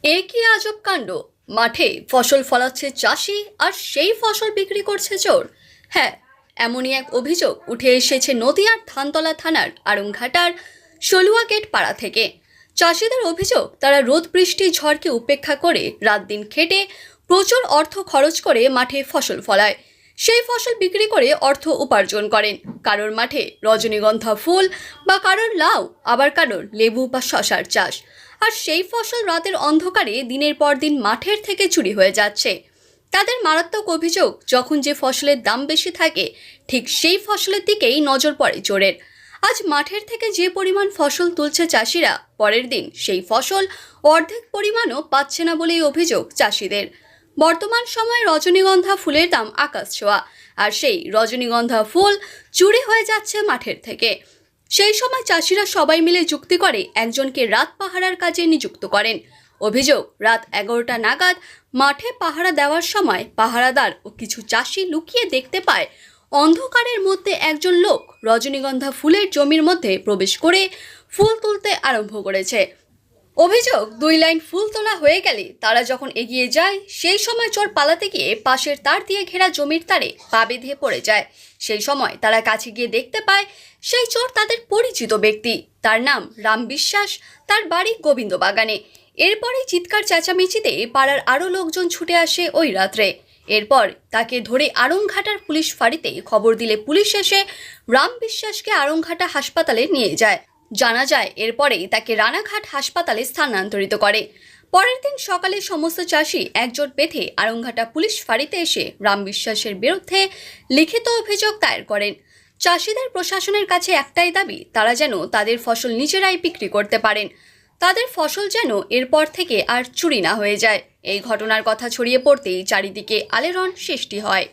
একই আজব কাণ্ড। মাঠে ফসল ফলাচ্ছে চাষি আর সেই ফসল বিক্রি করছে চোর। হ্যাঁ, এমনই এক অভিযোগ উঠে এসেছে নদিয়ার ধানতলা থানার আড়ংঘাটার সলুয়া গেট পাড়া থেকে। চাষিদের অভিযোগ, তারা রোদ বৃষ্টি ঝড়কে উপেক্ষা করে রাত দিন খেটে প্রচুর অর্থ খরচ করে মাঠে ফসল ফলায়। সেই ফসল বিক্রি করে অর্থ উপার্জন করেন। কারোর মাঠে রজনীগন্ধা ফুল বা কারোর লাউ, আবার কারোর লেবু বা শশার চাষ। আর সেই ফসল রাতের অন্ধকারে দিনের পর দিন মাঠের থেকে চুরি হয়ে যাচ্ছে। তাদের মারাত্মক অভিযোগ, যখন যে ফসলের দাম বেশি থাকে ঠিক সেই ফসলের দিকেই নজর পড়ে চোরের। আজ মাঠের থেকে যে পরিমাণ ফসল তুলছে চাষিরা, পরের দিন সেই ফসল অর্ধেক পরিমাণও পাচ্ছে না বলেই অভিযোগ চাষিদের। বর্তমান সময়ে রজনীগন্ধা ফুলের দাম আকাশ ছোঁয়া, আর সেই রজনীগন্ধা ফুল চুরি হয়ে যাচ্ছে মাঠের থেকে। সেই সময় চাষিরা সবাই মিলে যুক্তি করে একজনকে রাত পাহারার কাজে নিযুক্ত করেন। অভিযোগ, রাত 11টা নাগাদ মাঠে পাহারা দেওয়ার সময় পাহারাদার ও কিছু চাষি লুকিয়ে দেখতে পায় অন্ধকারের মধ্যে একজন লোক রজনীগন্ধা ফুলের জমির মধ্যে প্রবেশ করে ফুল তুলতে আরম্ভ করেছে। অভিযোগ, 2 লাইন ফুল তোলা হয়ে গেলে তারা যখন এগিয়ে যায়, সেই সময় চোর পালাতে গিয়ে পাশের তার দিয়ে ঘেরা জমির তারে পা বেঁধে পড়ে যায়। সেই সময় তারা কাছে গিয়ে দেখতে পায় সেই চোর তাদের পরিচিত ব্যক্তি। তার নাম রাম বিশ্বাস, তার বাড়ি গোবিন্দ বাগানে। এরপরেই চিৎকার চেঁচামেচিতে পাড়ার আরও লোকজন ছুটে আসে ওই রাত্রে। এরপর তাকে ধরে আড়ংঘাটার পুলিশ ফাঁড়িতে খবর দিলে পুলিশ এসে রাম বিশ্বাসকে আড়ংঘাটা হাসপাতালে নিয়ে যায়। জানা যায় এরপরেই তাকে রানাঘাট হাসপাতালে স্থানান্তরিত করে। পরের দিন সকালে সমস্ত চাষি একজোট বেঁধে আড়ংঘাটা পুলিশ ফাঁড়িতে এসে রাম বিশ্বাসের বিরুদ্ধে লিখিত অভিযোগ দায়ের করেন। চাষিদের প্রশাসনের কাছে একটাই দাবি, তারা যেন তাদের ফসল নিজেরাই বিক্রি করতে পারেন। তাদের ফসল যেন এরপর থেকে আর চুরি না হয়ে যায়। এই ঘটনার কথা ছড়িয়ে পড়তেই চারিদিকে আলোড়ন সৃষ্টি হয়।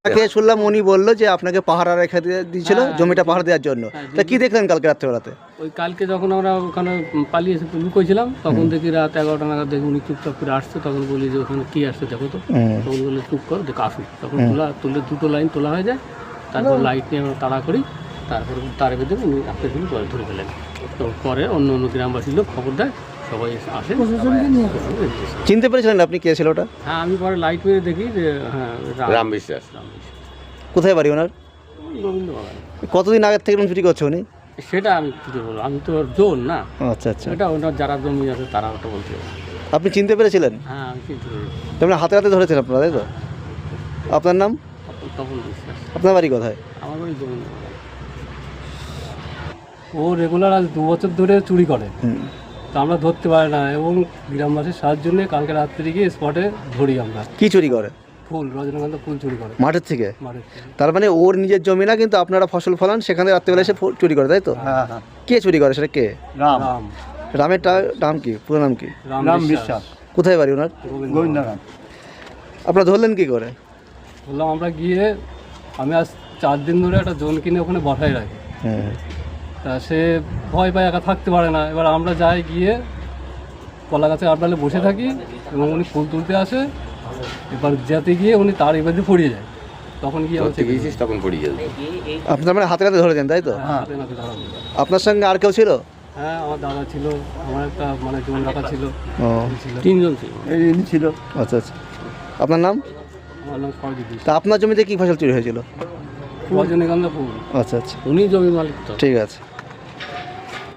তাকে শুনলাম উনি বললো যে আপনাকে পাহারা রেখে দিয়েছিল জমিটা পাহারা দেওয়ার জন্য। তা কি দেখলেন কালকে রাত্রেবেলাতে? ওই কালকে যখন আমরা ওখানে পালিয়ে এসে লুকোছিলাম, তখন দেখি রাত 11টা নাগাদ দেখি উনি চুপচাপ করে আসছে। তখন বলি যে ওখানে কী আসছে দেখো তো। তখন বললে চুপ করো, দেখো আসুক। তখন তুলে 2টো লাইন তোলা হয়ে যায়। তারপর লাইট নিয়ে আমরা তাড়া করি। তারপরে তার বেঁধে উনি আপনি দিন পরে ধরে ফেলেন। তো পরে অন্য গ্রামবাসীর লোক খবর দেয়, সবাই আসে। চিনতে পেরেছিলেন আপনি কে ছিল ওটা? হ্যাঁ, আমি পরে লাইট মেরে দেখি যে হ্যাঁ রাম বিশ্বাস। কোথায় বাড়ি ওনার? গোবিন্দ বাগান। কতদিন আগের থেকে চুরি করছে উনি? সেটা আমি কী বলবো, আমি তো জোর না। আচ্ছা আচ্ছা, এটা ওনার যারা জমি আছে তারা ওটা বলতে হবে। আপনি চিনতে পেরেছিলেন? হ্যাঁ, আমি চিনতে পেরেছি। তেমন হাতে হাতে ধরেছেন আপনারা, তাই তো? আপনার নাম? তপন বিশ্বাস। আপনার বাড়ি কোথায়? আমার বাড়ি গোবিন্দ বাগান। ও রেগুলার আজ 2 বছর ধরে চুরি করে। তো আমরা ধরতে পারি না, এবং গ্রামবাসীর সাহায্য নিয়ে কালকে রাত্রে গিয়ে স্পটে ধরি আমরা। কি চুরি করে? ফুল, রজনীগন্ধা ফুল চুরি করে মাঠের থেকে। মাঠের থেকে। তার মানে ওর নিজের জমি না, কিন্তু আপনারা ফসল ফলান, সেখানে রাত্রেবেলা এসে চুরি করে, তাই তো? হ্যাঁ হ্যাঁ। কে চুরি করে সেটা কে? রাম। রামের নাম কি, পুরো নাম কি? রাম বিশ্বাস। কোথায় বাড়ি ওনার? গোবিন্দ বাগান। আপনারা ধরলেন কি করে? বললাম আমরা গিয়ে, আমি আজ 4 দিন ধরে একটা জোন কিনে ওখানে বসাই রাখি। তা সে ভয় পায়, একা থাকতে পারে না। এবার আমরা যাই গিয়ে কলা গাছে আড়ালে বসে থাকি, এবং উনি ফুল তুলতে আসে। এবার যেতে গিয়ে উনি তার এবারে পড়িয়ে যায়। তখন গিয়ে তখন পড়িয়ে যাবে। আপনার মানে হাতে হাতে ধরেছেন, তাই তো? হ্যাঁ। আপনার সঙ্গে আর কেউ ছিল? হ্যাঁ, আমার দাদা ছিল, আমার একটা মানে জোন রাখা ছিল। ও, 3 জন ছিল। ছিল। আচ্ছা আচ্ছা, আপনার নাম? আমার নাম সরজিৎ। তা আপনার জমিতে কি ফসল চুরি হয়েছিল? রজনীগন্ধা ফুল। আচ্ছা আচ্ছা, উনি জমির মালিক তো। ঠিক আছে।